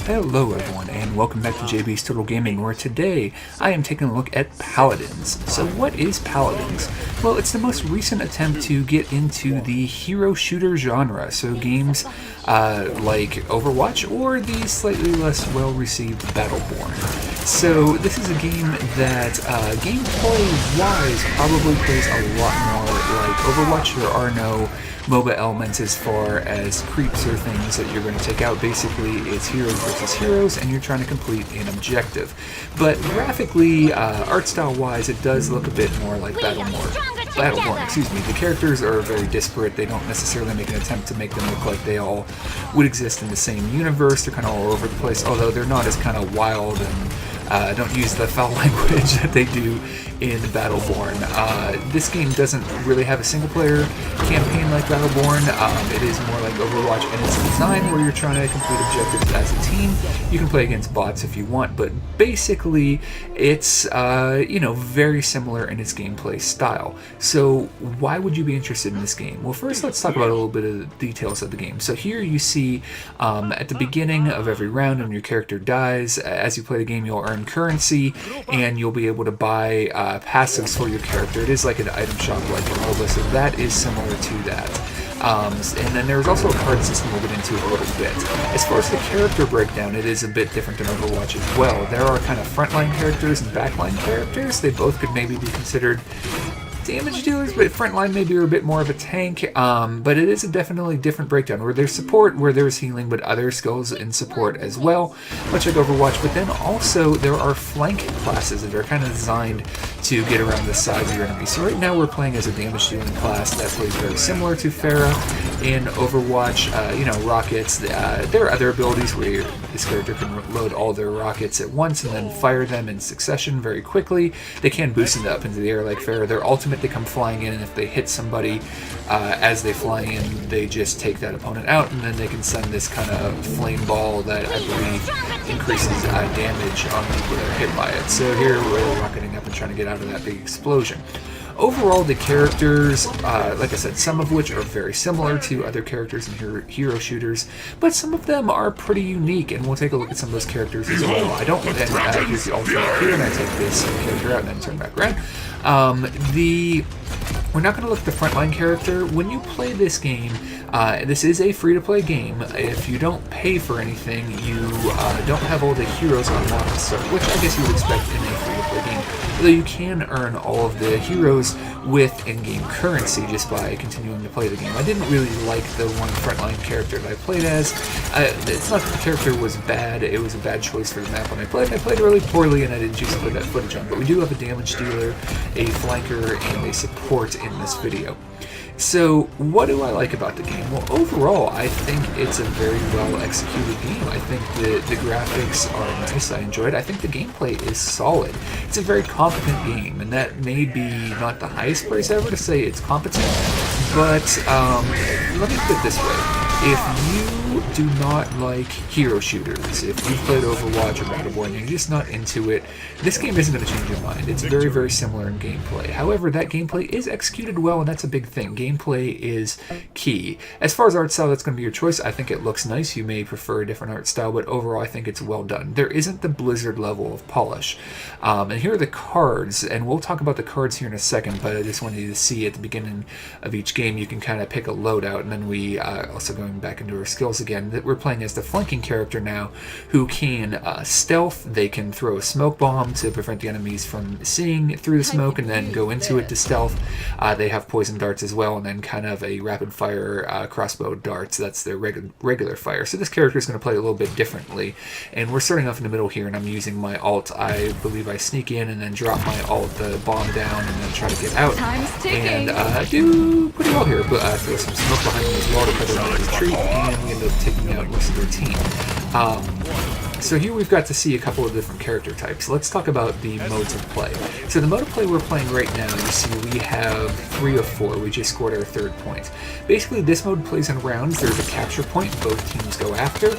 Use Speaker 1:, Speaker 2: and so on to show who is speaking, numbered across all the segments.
Speaker 1: Hello everyone and welcome back to JB's Total Gaming, where today I am taking a look at Paladins. So what is Paladins? Well, it's the most recent attempt to get into the hero shooter genre, so games like Overwatch or the slightly less well-received Battleborn. So this is a game that gameplay-wise probably plays a lot more like Overwatch. There are no MOBA elements as far as creeps or things that you're going to take out. Basically, it's heroes versus heroes, and you're trying to complete an objective. But graphically, art style-wise, it does look a bit more like Battleborn, excuse me. The characters are very disparate. They don't necessarily make an attempt to make them look like they all would exist in the same universe. They're kind of all over the place, although they're not as kind of wild and don't use the foul language that they do in Battleborn. This game doesn't really have a single-player campaign like Battleborn. It is more like Overwatch in its design, where you're trying to complete objectives as a team. You can play against bots if you want, but basically it's very similar in its gameplay style. So why would you be interested in this game? Well, first let's talk about a little bit of the details of the game. So here you see at the beginning of every round, when your character dies, as you play the game, you'll earn currency and you'll be able to buy passives for your character. It is like an item shop like in MOBA, so that is similar to that. And then there's also a card system we'll get into a little bit. As far as the character breakdown, it is a bit different than Overwatch as well. There are kind of frontline characters and backline characters. They both could maybe be considered damage dealers, but frontline maybe are a bit more of a tank, but it is a definitely different breakdown, where there's support, where there's healing, but other skills in support as well, much like Overwatch. But then also there are flank classes that are kind of designed to get around the sides of your enemy. So right now we're playing as a damage dealing class that plays very similar to Pharah in Overwatch. Rockets. There are other abilities where this character can load all their rockets at once and then fire them in succession very quickly. They can boost them up into the air like Pharah. Their ultimate, they come flying in, and if they hit somebody as they fly in, they just take that opponent out, and then they can send this kind of flame ball that I believe increases damage on people that are hit by it. So here we're rocketing up and trying to get out of that big explosion. Overall, the characters, like I said, some of which are very similar to other characters in hero shooters, but some of them are pretty unique, and we'll take a look at some of those characters as well. I don't want to use the alternate here, and I take this character out and then turn back around. We're not going to look at the frontline character. When you play this game, this is a free-to-play game. If you don't pay for anything, you don't have all the heroes unlocked, so, which I guess you would expect in a free-to-play game. Though you can earn all of the heroes with in-game currency just by continuing to play the game. I didn't really like the one frontline character that I played as. It's not that the character was bad, it was a bad choice for the map when I played. I played really poorly and I didn't choose to put that footage on, but we do have a damage dealer, a flanker, and a support in this video. So, what do I like about the game? Well, overall, I think it's a very well-executed game. I think the graphics are nice. I enjoy it. I think the gameplay is solid. It's a very competent game, and that may be not the highest praise ever to say it's competent, but let me put it this way. If you do not like hero shooters, if you've played Overwatch or Battleborn and you're just not into it, this game isn't going to change your mind. It's very, very similar in gameplay. However, that gameplay is executed well, and that's a big thing. Gameplay is key. As far as art style, that's going to be your choice. I think it looks nice. You may prefer a different art style, but overall, I think it's well done. There isn't the Blizzard level of polish. And here are the cards, and we'll talk about the cards here in a second, but I just wanted you to see at the beginning of each game, you can kind of pick a loadout, and then we also going back into our skills again, that we're playing as the flanking character now, who can stealth. They can throw a smoke bomb to prevent the enemies from seeing through the smoke and then go into it to stealth. They have poison darts as well, and then kind of a rapid fire crossbow darts. That's their regular fire. So this character is going to play a little bit differently, and we're starting off in the middle here, and I'm using my alt. I believe I sneak in and then drop my alt, the bomb down, and then try to get out, and do pretty well here. But throw some smoke behind me as well to cover my retreat, and we end up taking out most of their team. So here we've got to see a couple of different character types. Let's talk about the modes of play. So the mode of play we're playing right now, you see we have 3 of 4. We just scored our 3rd point. Basically, this mode plays in rounds. There's a capture point both teams go after.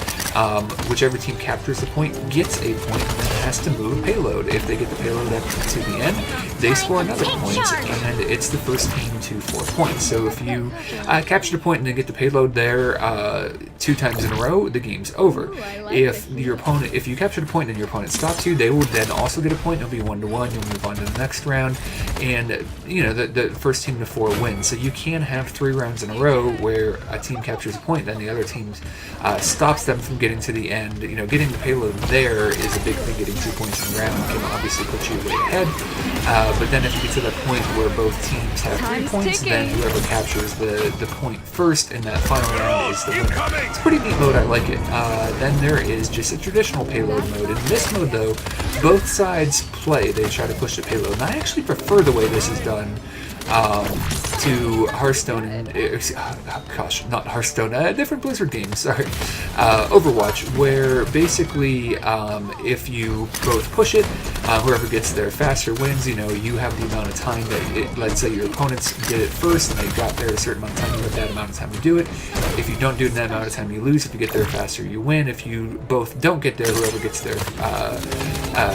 Speaker 1: Whichever team captures the point gets a point and then has to move a payload. If they get the payload up to the end, they score another point, and it's the first team to 4 points. So if you capture the point and then get the payload there 2 times in a row, the game's over. If you capture the point and your opponent stops you, they will then also get a point. It'll be 1-1. You'll move on to the next round, and you know the first team to 4 wins. So you can have 3 rounds in a row where a team captures a point, then the other team stops them from getting to the end. You know, getting the payload there is a big thing. Getting 2 points in a round can obviously put you way ahead. But then if you get to that point where both teams have 3 points, then whoever captures the point first in that final round is the winner. It's a pretty neat mode. I like it. Then there is just a traditional payload mode. In this mode, though, both sides play. They try to push the payload. And I actually prefer the way this is done to Hearthstone, not Hearthstone, a different Blizzard game, sorry, Overwatch, where basically if you both push it, whoever gets there faster wins. You know, you have the amount of time that, let's say your opponents did it first and they got there a certain amount of time, you have that amount of time to do it. If you don't do it in that amount of time, you lose. If you get there faster, you win. If you both don't get there, whoever gets there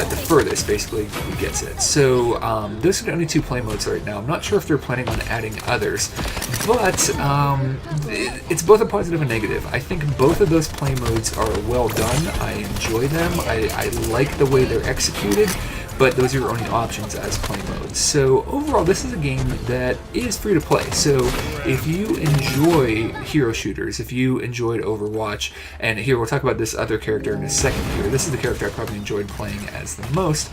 Speaker 1: the furthest basically gets it. So those are the only 2 play modes right now. I'm not sure if they're planning on adding others, but it's both a positive and negative. I think both of those play modes are well done. I enjoy them. I like the way they're executed, but those are your only options as play modes. So overall, this is a game that is free to play. So if you enjoy hero shooters, if you enjoyed Overwatch, and here we'll talk about this other character in a second here, this is the character I probably enjoyed playing as the most,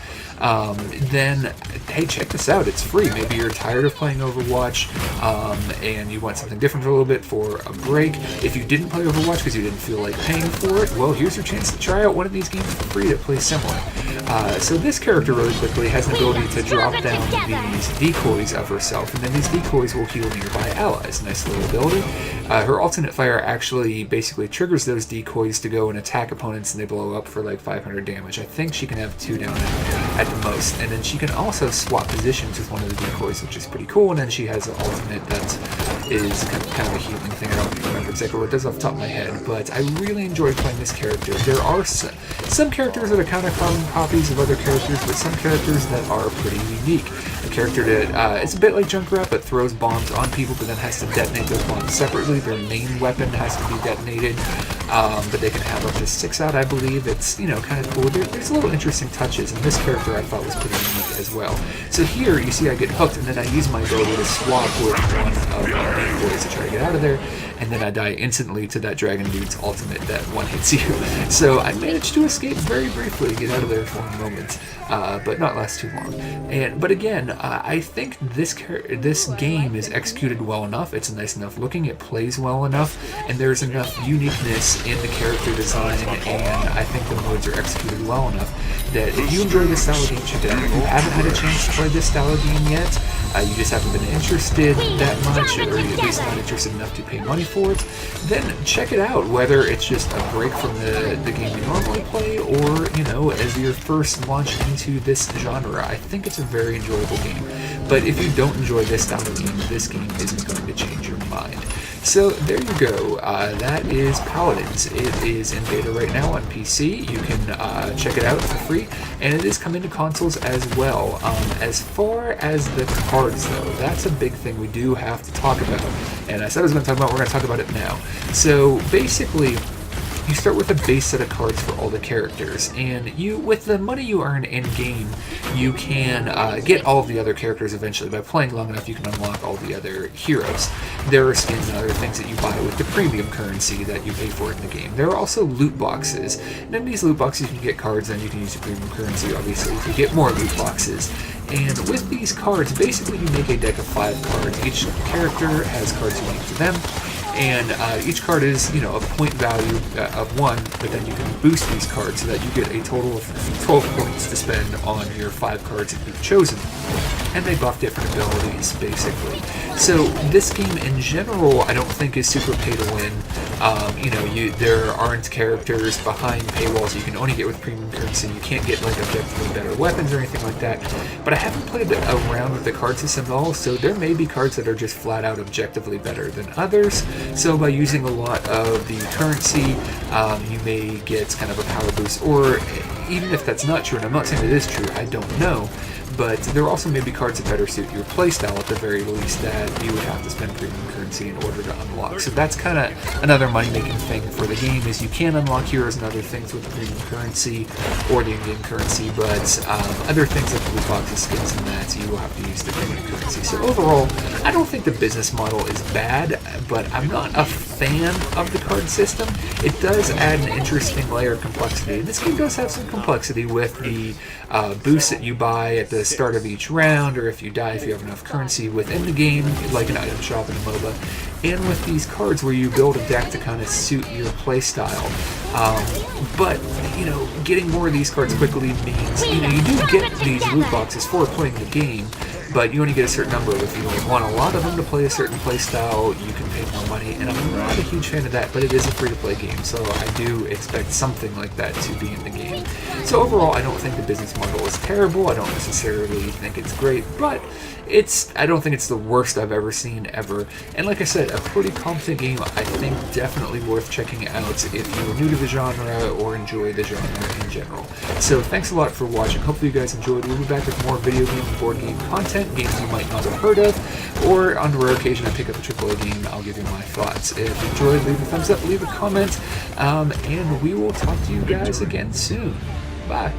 Speaker 1: then hey, check this out. It's free. Maybe you're tired of playing Overwatch and you want something different for a little bit for a break. If you didn't play Overwatch because you didn't feel like paying for it, well, here's your chance to try out one of these games for free that plays similar. So this character really quickly has an ability to drop down these decoys of herself, and then these decoys will heal nearby allies. Nice little ability. Her alternate fire actually basically triggers those decoys to go and attack opponents, and they blow up for like 500 damage. I think she can have 2 down at the most, and then she can also swap positions with one of the decoys, which is pretty cool. And then she has an alternate that is kind of a healing thing. I don't remember exactly what it does off the top of my head, but I really enjoyed playing this character. There are some characters that are kind of carbon copies of other characters, but some characters that are pretty unique. A character that it's a bit like Junkrat, but throws bombs on people, but then has to detonate those bombs separately. Their main weapon has to be detonated, but they can have up to 6 out, I believe. It's, you know, kind of cool. There's a little interesting touches, and this character I thought was pretty unique as well. So here, you see I get hooked, and then I use my ability to swap with one of my main boys to try to get out of there, and then I die instantly to that dragon dude's ultimate that one hits you. So I managed to escape very briefly, get out of there for a moment, but not last too long. But again, I think this game is executed well enough. It's nice enough looking, it plays well enough, and there's enough uniqueness in the character design, and I think the modes are executed well enough that if you enjoy this style of game, check it out. If you haven't had a chance to play this style of game yet, you just haven't been interested that much, or at least not interested enough to pay money for it, then check it out, whether it's just a break from the game you normally play, or, you know, as your first launch into this genre. I think it's a very enjoyable game, but if you don't enjoy this style of game, this game isn't going to change your mind. So there you go, that is Paladins. It is in beta right now on PC. You can check it out for free, and it is coming to consoles as well. As far as the cards though, that's a big thing we do have to talk about, and I said I was going to talk about, we're going to talk about it now. So basically, you start with a base set of cards for all the characters, and with the money you earn in-game, you can get all of the other characters eventually. By playing long enough, you can unlock all the other heroes. There are skins and other things that you buy with the premium currency that you pay for in the game. There are also loot boxes, and in these loot boxes you can get cards, and you can use the premium currency, obviously, to get more loot boxes. And with these cards, basically you make a deck of 5 cards. Each character has cards unique to them, and each card is, you know, a point value of 1, but then you can boost these cards so that you get a total of 12 points to spend on your 5 cards that you've chosen. and they buff different abilities, basically. So this game in general, I don't think is super pay to win. There aren't characters behind paywalls you can only get with premium currency. You can't get like objectively better weapons or anything like that. But I haven't played around with the card system at all, so there may be cards that are just flat out objectively better than others. So by using a lot of the currency, you may get kind of a power boost, or even if that's not true, and I'm not saying it is true, I don't know, but there also may be cards that better suit your playstyle at the very least that you would have to spend premium currency in order to unlock. So that's kind of another money-making thing for the game, is you can unlock heroes and other things with the premium currency or the in-game currency, but other things like loot boxes, skins, and that, you will have to use the premium currency. So overall, I don't think the business model is bad, but I'm not a fan of the card system. It does add an interesting layer of complexity, and this game does have some complexity with the boosts that you buy at the start of each round, or if you die, if you have enough currency within the game, like an item shop in a MOBA, and with these cards where you build a deck to kind of suit your playstyle. But getting more of these cards quickly means you do get these loot boxes for playing the game, but you only get a certain number. If you want a lot of them to play a certain playstyle, you can pay more money, and I'm not a huge fan of that, but it is a free-to-play game, so I do expect something like that to be in the game. So overall, I don't think the business model is terrible. I don't necessarily think it's great, but I don't think it's the worst I've ever seen ever. And like I said, a pretty competent game. I think definitely worth checking out if you're new to the genre or enjoy the genre in general. So thanks a lot for watching. Hopefully you guys enjoyed. We'll be back with more video game and board game content, games you might not have heard of, or on the rare occasion I pick up a AAA game, I'll give you my thoughts. If you enjoyed, leave a thumbs up, leave a comment, and we will talk to you guys again soon. Bye.